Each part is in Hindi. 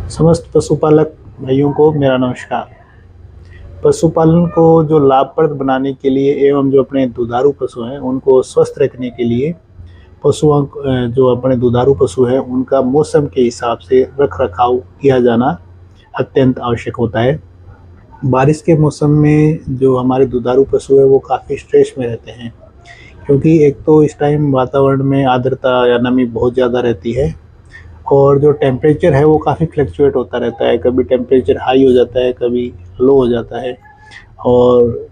समस्त पशुपालक भाइयों को मेरा नमस्कार। पशुपालन को जो लाभप्रद बनाने के लिए एवं जो अपने दुधारू पशु हैं उनको स्वस्थ रखने के लिए पशुओं जो अपने दुधारू पशु हैं उनका मौसम के हिसाब से रख रखाव किया जाना अत्यंत आवश्यक होता है। बारिश के मौसम में जो हमारे दुधारू पशु है वो काफ़ी स्ट्रेस में रहते हैं, क्योंकि एक तो इस टाइम वातावरण में आर्द्रता या नमी बहुत ज़्यादा रहती है और जो टेम्परेचर है वो काफ़ी फ्लक्चुएट होता रहता है। कभी टेम्परेचर हाई हो जाता है, कभी लो हो जाता है और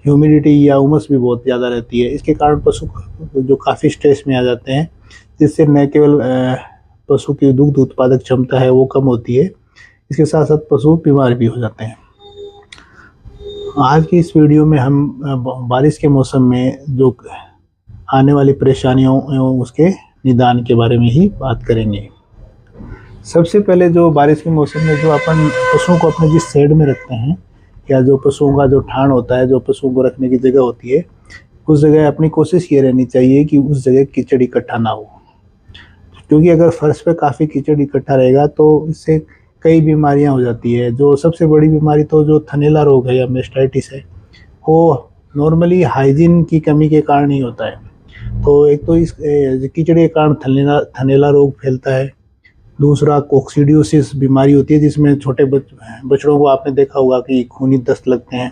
ह्यूमिडिटी या उमस भी बहुत ज़्यादा रहती है। इसके कारण पशु जो काफ़ी स्ट्रेस में आ जाते हैं, जिससे न केवल पशु की दुग्ध उत्पादक क्षमता है वो कम होती है, इसके साथ साथ पशु बीमार भी हो जाते हैं। आज की इस वीडियो में हम बारिश के मौसम में जो आने वाली परेशानियों एवं उसके निदान के बारे में ही बात करेंगे। सबसे पहले जो बारिश के मौसम में जो अपन पशुओं को अपने जिस शेड में रखते हैं या जो पशुओं का जो ठाण होता है, जो पशुओं को रखने की जगह होती है, उस जगह अपनी कोशिश ये रहनी चाहिए कि उस जगह कीचड़ इकट्ठा ना हो, क्योंकि अगर फर्श पे काफ़ी कीचड़ इकट्ठा रहेगा तो इससे कई बीमारियां हो जाती है। जो सबसे बड़ी बीमारी तो जो थनैला रोग है या मेस्टाइटिस है, वो नॉर्मली हाइजीन की कमी के कारण ही होता है। तो एक तो इस कीचड़ के कारण थनैला रोग फैलता है। दूसरा कोक्सीडियोसिस बीमारी होती है, जिसमें छोटे बछड़ों को आपने देखा होगा कि खूनी दस्त लगते हैं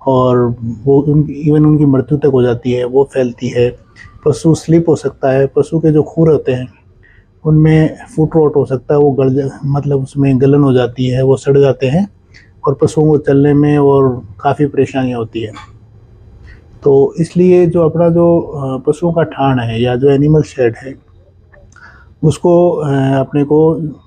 और वो इवन उनकी मृत्यु तक हो जाती है, वो फैलती है। पशु स्लिप हो सकता है, पशु के जो खुर होते हैं उनमें फुट रोट हो सकता है, वो मतलब उसमें गलन हो जाती है, वो सड़ जाते हैं और पशुओं को चलने में और काफ़ी परेशानियाँ होती है। तो इसलिए जो अपना जो पशुओं का ठाण है या जो एनिमल शेड है, उसको अपने को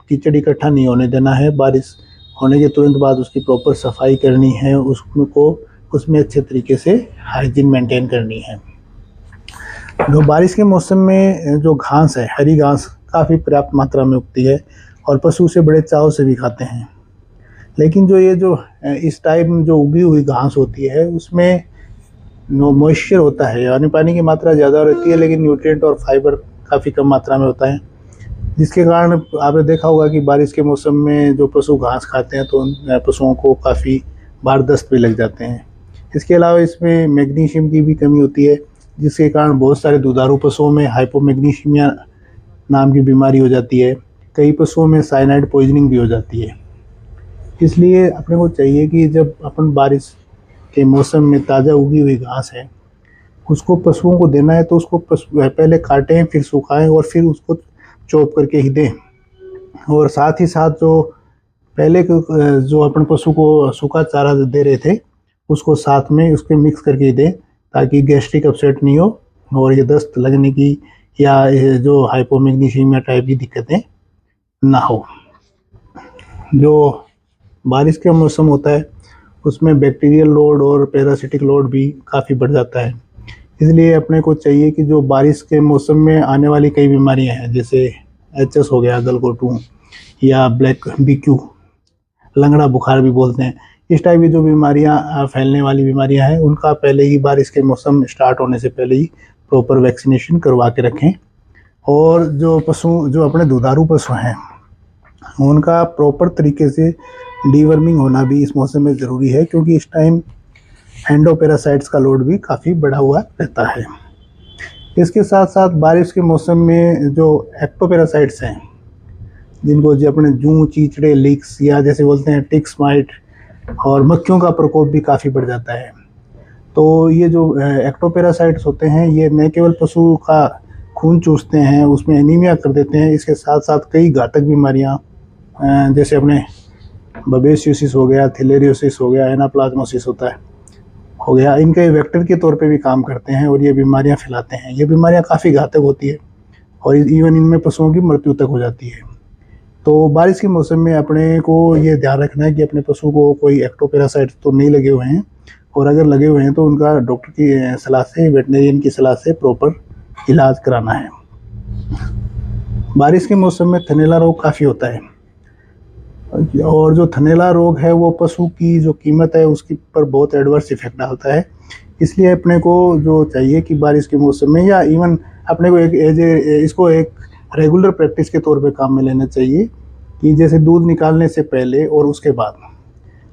कीचड़ इकट्ठा नहीं होने देना है। बारिश होने के तुरंत बाद उसकी प्रॉपर सफाई करनी है, उसमें अच्छे तरीके से हाइजीन मेंटेन करनी है। जो बारिश के मौसम में जो घास है, हरी घास काफ़ी पर्याप्त मात्रा में उगती है और पशु उसे बड़े चाव से भी खाते हैं। लेकिन जो इस टाइम जो उगी हुई घास होती है उसमें मॉइस्चर होता है, यानी पानी की मात्रा ज़्यादा रहती है, लेकिन न्यूट्रिएंट और फाइबर काफ़ी कम मात्रा में होता है, जिसके कारण आपने देखा होगा कि बारिश के मौसम में जो पशु घास खाते हैं तो उन पशुओं को काफ़ी बार दस्त भी लग जाते हैं। इसके अलावा इसमें मैग्नीशियम की भी कमी होती है, जिसके कारण बहुत सारे दुधारू पशुओं में हाइपोमैग्नीशियमिया नाम की बीमारी हो जाती है। कई पशुओं में साइनाइड पॉइजनिंग भी हो जाती है। इसलिए अपने को चाहिए कि जब अपन बारिश के मौसम में ताज़ा उगी हुई घास है उसको पशुओं को देना है तो उसको पहले काटें, फिर सुखाएं और फिर उसको चॉप करके ही दें। और साथ ही साथ जो पहले जो अपन पशु को सूखा चारा दे रहे थे उसको साथ में उसके मिक्स करके ही दें, ताकि गैस्ट्रिक अपसेट नहीं हो और ये दस्त लगने की या जो हाइपोमैग्नीशियमिया टाइप की दिक्कतें ना हो। जो बारिश का मौसम होता है उसमें बैक्टीरियल लोड और पैरासिटिक लोड भी काफ़ी बढ़ जाता है। इसलिए अपने को चाहिए कि जो बारिश के मौसम में आने वाली कई बीमारियां हैं, जैसे एचएस हो गया, गलघोटू या ब्लैक बीक्यू, लंगड़ा बुखार भी बोलते हैं, इस टाइप की जो बीमारियां फैलने वाली बीमारियां हैं उनका पहले ही बारिश के मौसम स्टार्ट होने से पहले ही प्रॉपर वैक्सीनेशन करवा के रखें। और जो अपने दुधारू पशु हैं उनका प्रॉपर तरीके से डीवर्मिंग होना भी इस मौसम में ज़रूरी है, क्योंकि इस टाइम एंडोपेरासाइट्स का लोड भी काफ़ी बढ़ा हुआ रहता है। इसके साथ साथ बारिश के मौसम में जो एक्टोपेरासाइट्स हैं, जिनको जो अपने जूं, चीचड़े, लीक्स या जैसे बोलते हैं टिक्स, माइट और मक्खियों का प्रकोप भी काफ़ी बढ़ जाता है। तो ये जो एक्टोपेरासाइट्स होते हैं ये न केवल पशु का खून चूसते हैं, उसमें एनीमिया कर देते हैं, इसके साथ साथ कई घातक बीमारियाँ जैसे अपने बबेसियोसिस हो गया, थिलेरियोसिस हो गया, एनाप्लाज्मोसिस हो गया, इनके वेक्टर के तौर पे भी काम करते हैं और ये बीमारियां फैलाते हैं। ये बीमारियां काफ़ी घातक होती है और इवन इनमें पशुओं की मृत्यु तक हो जाती है। तो बारिश के मौसम में अपने को ये ध्यान रखना है कि अपने पशु को कोई एक्टोपेरासाइट्स तो नहीं लगे हुए हैं, और अगर लगे हुए हैं तो उनका डॉक्टर की सलाह से, वेटनरियन की सलाह से प्रॉपर इलाज कराना है। बारिश के मौसम में थनैला रोग काफ़ी होता है और जो थनैला रोग है वो पशु की जो कीमत है उसके पर बहुत एडवर्स इफेक्ट डालता है। इसलिए अपने को जो चाहिए कि बारिश के मौसम में या इवन अपने को इसको एक रेगुलर प्रैक्टिस के तौर पे काम में लेना चाहिए कि जैसे दूध निकालने से पहले और उसके बाद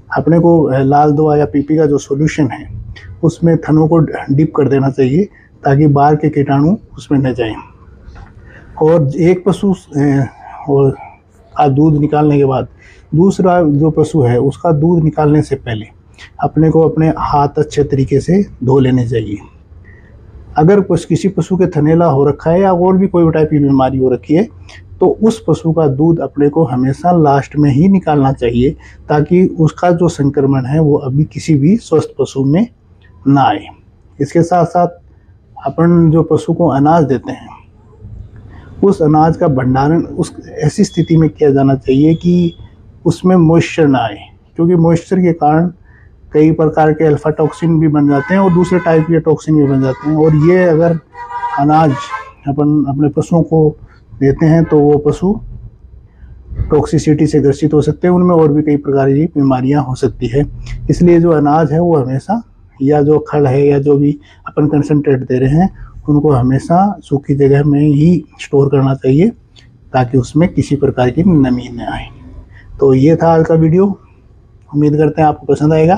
अपने को लाल दवा या पीपी का जो सॉल्यूशन है उसमें थनों को डिप कर देना चाहिए ताकि बाहर के कीटाणु उसमें न जाएं। और एक पशु और का दूध निकालने के बाद दूसरा जो पशु है उसका दूध निकालने से पहले अपने को अपने हाथ अच्छे तरीके से धो लेने चाहिए। अगर किसी पशु के थनैला हो रखा है या और भी कोई टाइप की बीमारी हो रखी है तो उस पशु का दूध अपने को हमेशा लास्ट में ही निकालना चाहिए ताकि उसका जो संक्रमण है वो अभी किसी भी स्वस्थ पशु में ना आए। इसके साथ साथ अपन जो पशु को अनाज देते हैं उस अनाज का भंडारण उस ऐसी स्थिति में किया जाना चाहिए कि उसमें मॉइस्चर ना आए, क्योंकि मॉइस्चर के कारण कई प्रकार के अल्फा टॉक्सिन भी बन जाते हैं और दूसरे टाइप के टॉक्सिन भी बन जाते हैं। और ये अगर अनाज अपन अपने पशुओं को देते हैं तो वो पशु टॉक्सिसिटी से ग्रसित हो सकते हैं, उनमें और भी कई प्रकार की बीमारियां हो सकती है। इसलिए जो अनाज है वो हमेशा, या जो खल है या जो भी अपन कंसंट्रेट दे रहे हैं, उनको हमेशा सूखी जगह में ही स्टोर करना चाहिए ताकि उसमें किसी प्रकार की नमी न आए। तो ये था आज का वीडियो, उम्मीद करते हैं आपको पसंद आएगा।